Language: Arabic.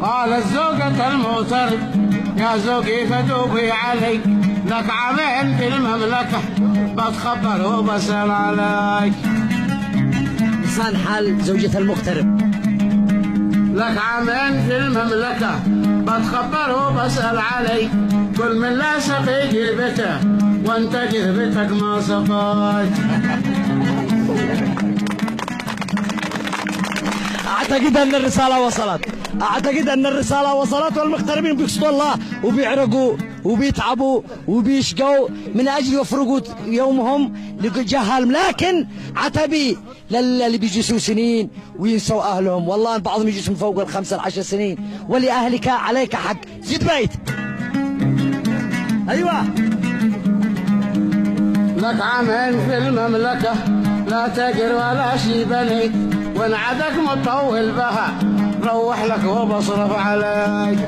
قالت زوجة المغترب يا زوجي فتوبي علي، لك عامين في المملكة بتخبر وبسأل عليك. لسان حال زوجة المغترب. لك عامين في المملكة بتخبر وبسأل عليك، كل من لا سقي جربته وانت جربتك ما سقاك. أعتقد أن الرسالة وصلت، أعتقد أن الرسالة وصلت، والمغتربين بيقصدوا الله وبيعرقوا وبيتعبوا وبيشقوا من أجل يفرقوا يومهم لجهالهم، لكن عتبي للي بيجلسوا سنين وينسوا أهلهم، والله بعضهم يجلسوا من فوق ال5 ل10 سنين، ولأهلك عليك حق. زيد بيت. أيوة. لك عامين في المملكة لا تجر ولا شي بنيت، وانعدك مطول بها روح لك وبصرف عليك.